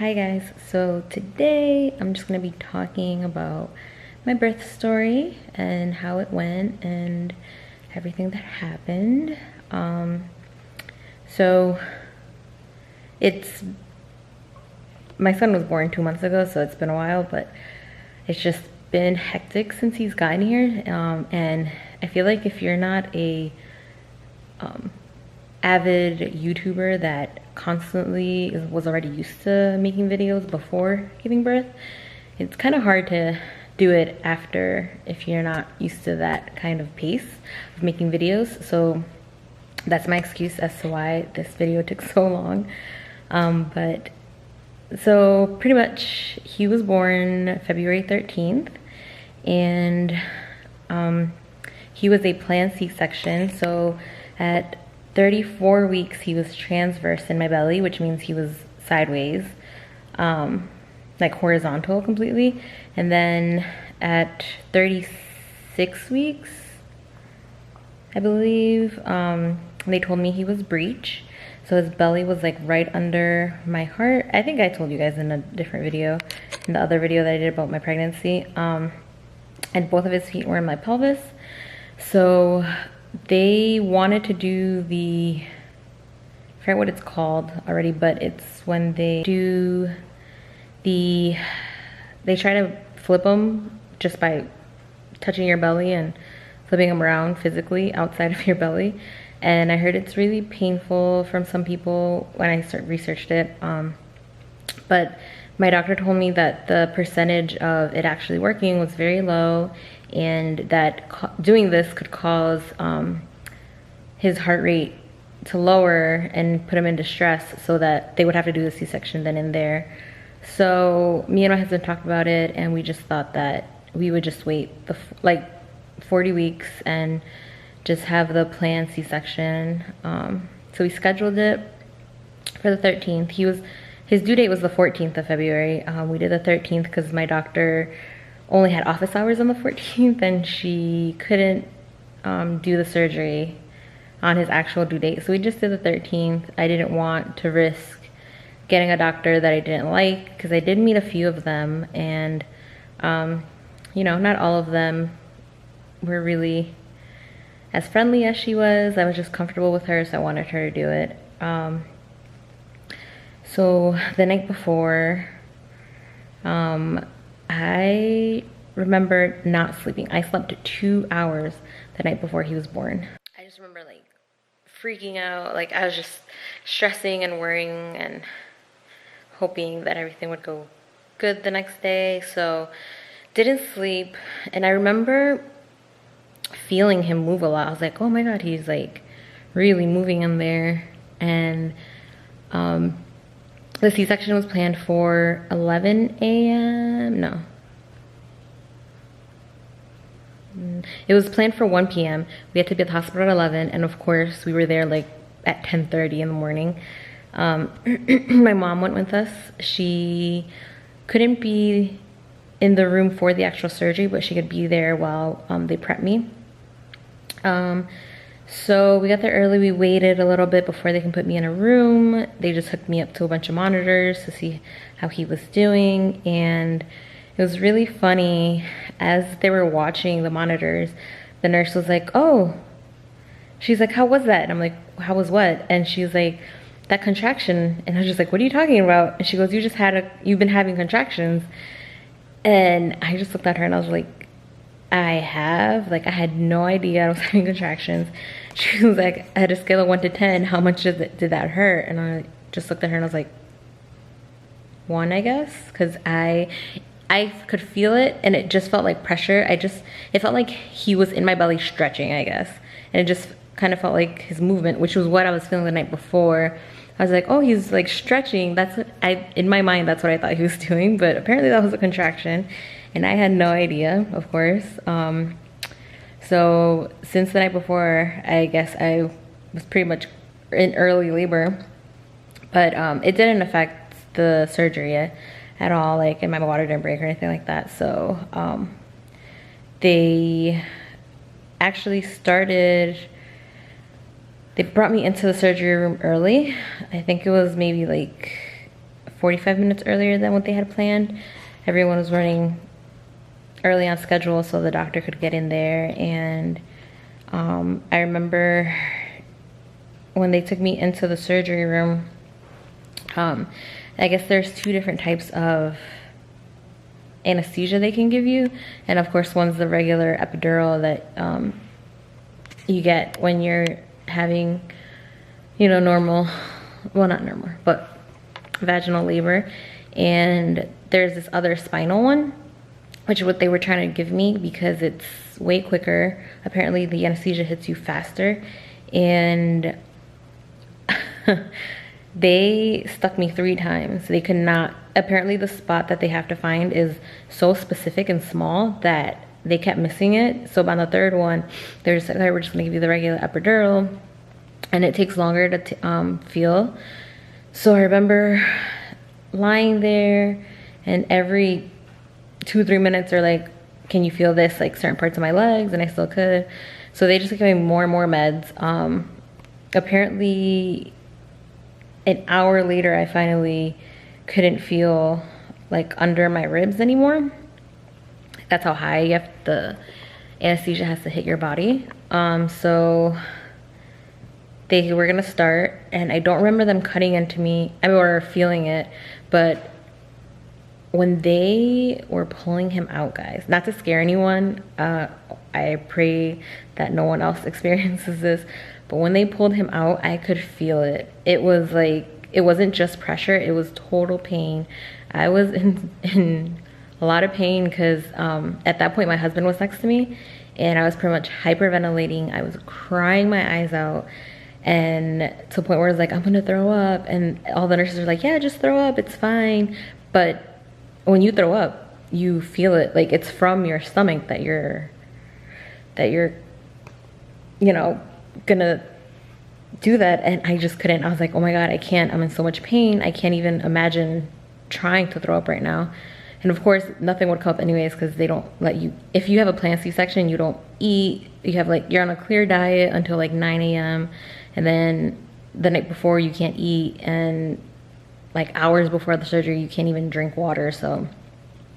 Hi guys, so today I'm just going to be talking about my birth story and how it went and everything that happened. So it's my son was born 2 months ago, so it's been a while, but it's just been hectic since he's gotten here. And I feel like if you're not a avid YouTuber that constantly was already used to making videos before giving birth, it's kind of hard to do it after if you're not used to that kind of pace of making videos. So that's my excuse as to why this video took so long. But so pretty much he was born February 13th, and he was a planned C-section. So at 34 weeks he was transverse in my belly, which means he was sideways, like horizontal completely. And then at 36 weeks, I believe, they told me he was breech. So his belly was like right under my heart. I think I told you guys in a different video, in the other video that I did about my pregnancy. And both of his feet were in my pelvis. So they wanted to do I forget what it's called already, but it's when they do they try to flip them just by touching your belly and flipping them around physically outside of your belly. And I heard it's really painful from some people when I researched it. But my doctor told me that the percentage of it actually working was very low, and that doing this could cause his heart rate to lower and put him in distress, so that they would have to do the C-section then and there. So me and my husband talked about it, and we just thought that we would just wait like 40 weeks and just have the planned C-section. So we scheduled it for the 13th. His due date was the 14th of February. We did the 13th because my doctor only had office hours on the 14th, and she couldn't do the surgery on his actual due date. So we just did the 13th. I didn't want to risk getting a doctor that I didn't like, because I did meet a few of them, and you know, not all of them were really as friendly as she was. I was just comfortable with her, so I wanted her to do it. So the night before, I remember not sleeping. I slept 2 hours the night before he was born. I just remember like freaking out. Like I was just stressing and worrying and hoping that everything would go good the next day. So didn't sleep. And I remember feeling him move a lot. I was like, oh my God, he's like really moving in there. And the C-section was planned for 11 a.m. No. It was planned for 1 p.m. We had to be at the hospital at 11, and of course we were there like at 10:30 in the morning. My mom went with us. She couldn't be in the room for the actual surgery, but she could be there while they prepped me. So we got there early. We waited a little bit before they can put me in a room. They just hooked me up to a bunch of monitors to see how he was doing. And it was really funny. As they were watching the monitors, the nurse was like, oh, she's like, how was that? And I'm like, how was what? And she's like, that contraction. And I was just like, what are you talking about? And she goes, you've been having contractions. And I just looked at her and I was like, I had no idea I was having contractions. She was like, at a scale of 1 to 10, how much did that hurt? And I just looked at her and I was like, 1, I guess, because I could feel it, and it just felt like pressure. It felt like he was in my belly stretching, I guess. And it just kind of felt like his movement, which was what I was feeling the night before. I was like, oh, he's like stretching. In my mind, that's what I thought he was doing, but apparently that was a contraction. And I had no idea, of course. So since the night before, I guess I was pretty much in early labor. But it didn't affect the surgery at all, like, and my water didn't break or anything like that. So they actually they brought me into the surgery room early. I think it was maybe like 45 minutes earlier than what they had planned. Everyone was running early on schedule so the doctor could get in there. And I remember when they took me into the surgery room, I guess there's 2 different types of anesthesia they can give you. And of course, one's the regular epidural that you get when you're having, you know, normal, well, not normal, but vaginal labor. And there's this other spinal one, which is what they were trying to give me because it's way quicker. Apparently the anesthesia hits you faster. And they stuck me 3 times. They could not, apparently the spot that they have to find is so specific and small that they kept missing it. So on the 3rd one, they just said, okay, we're just gonna give you the regular epidural, and it takes longer to feel. So I remember lying there, and every 2-3 minutes they're like, can you feel this, like certain parts of my legs? And I still could. So they just gave me more and more meds. Apparently an hour later, I finally couldn't feel like under my ribs anymore. That's how high the anesthesia has to hit your body. So they were gonna start, and I don't remember them cutting into me, or feeling it, but when they were pulling him out, guys, not to scare anyone, I pray that no one else experiences this, but when they pulled him out, I could feel it. It was like, it wasn't just pressure, it was total pain. I was in a lot of pain because at that point my husband was next to me, and I was pretty much hyperventilating. I was crying my eyes out, and to the point where I was like, I'm gonna throw up, and all the nurses are like, yeah, just throw up, it's fine. But when you throw up, you feel it, like it's from your stomach that you're you know, gonna do that. And I just couldn't. I was like, oh my god, I can't, I'm in so much pain, I can't even imagine trying to throw up right now. And of course nothing would come up anyways, because they don't let you, if you have a planned C-section, you don't eat. You have like, you're on a clear diet until like 9 a.m. and then the night before you can't eat, and like hours before the surgery you can't even drink water. So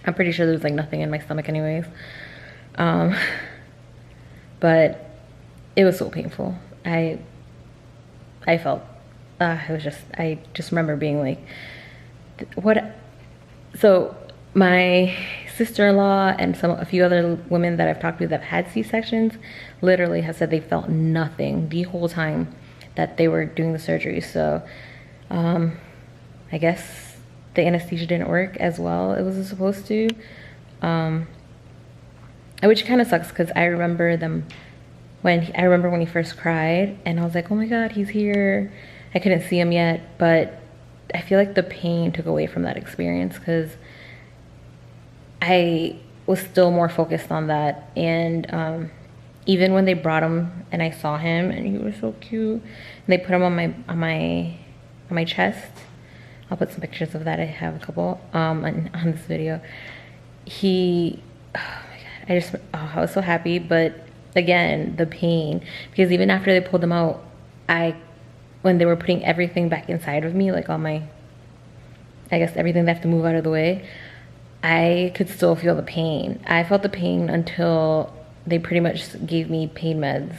I'm pretty sure there's like nothing in my stomach anyways. But it was so painful. I felt, it was just, I just remember being like, what? So my sister-in-law and a few other women that I've talked to that have had C-sections literally have said they felt nothing the whole time that they were doing the surgery. So I guess the anesthesia didn't work as well it was supposed to, which kind of sucks, because I remember when he first cried, and I was like, oh my god, he's here. I couldn't see him yet, but I feel like the pain took away from that experience, because I was still more focused on that. And even when they brought him and I saw him and he was so cute, and they put him on my chest. I'll put some pictures of that. I have a couple on this video. Oh my god, I was so happy. But again, the pain, because even after they pulled him out, when they were putting everything back inside of me, like all my, I guess everything they have to move out of the way, I could still feel the pain. I felt the pain until they pretty much gave me pain meds.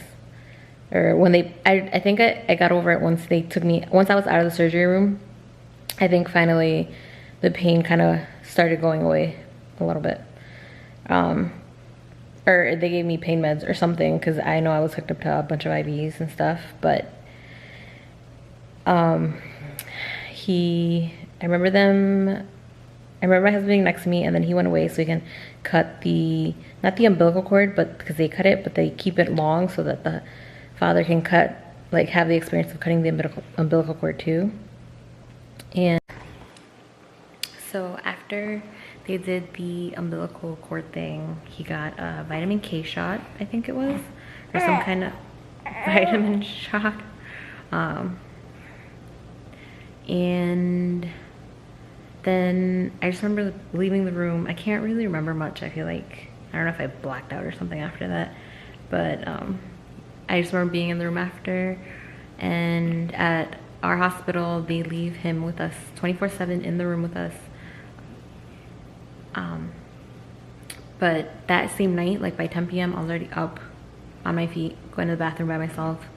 Or when I think I got over it once I was out of the surgery room. I think finally the pain kind of started going away a little bit. Or they gave me pain meds or something, because I know I was hooked up to a bunch of IVs and stuff. But I remember my husband being next to me, and then he went away so he can cut not the umbilical cord, but because they cut it, but they keep it long so that the father can have the experience of cutting the umbilical cord too. And so after they did the umbilical cord thing, he got a vitamin K shot, I think it was, or some kind of vitamin shot. And then I just remember leaving the room. I can't really remember much. I feel like, I don't know if I blacked out or something after that, but I just remember being in the room after, and at our hospital, they leave him with us 24/7 in the room with us. But that same night, like by 10 p.m., I was already up on my feet, going to the bathroom by myself.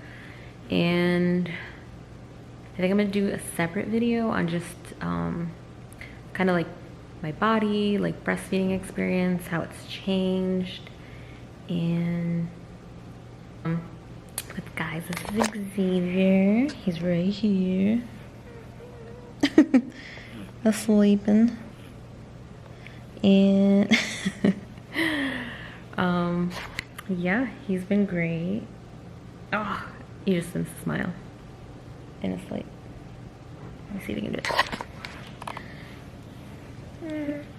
And I think I'm gonna do a separate video on just kind of like my body, like breastfeeding experience, how it's changed. And but guys, this is Xavier. He's right here. Sleeping. And yeah, he's been great. Oh, he just seems to smile in his sleep. Let me see if we can do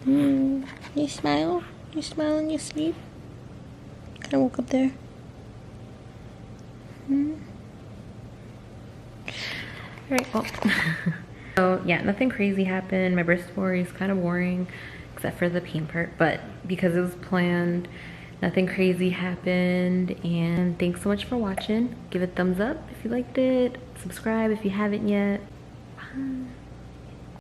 it. You smile? You smile in your sleep? Kind of woke up there. Alright, well. So yeah, nothing crazy happened. My birth story is kind of boring, except for the pain part, but because it was planned, nothing crazy happened. And thanks so much for watching. Give it a thumbs up if you liked it. Subscribe if you haven't yet. Bye.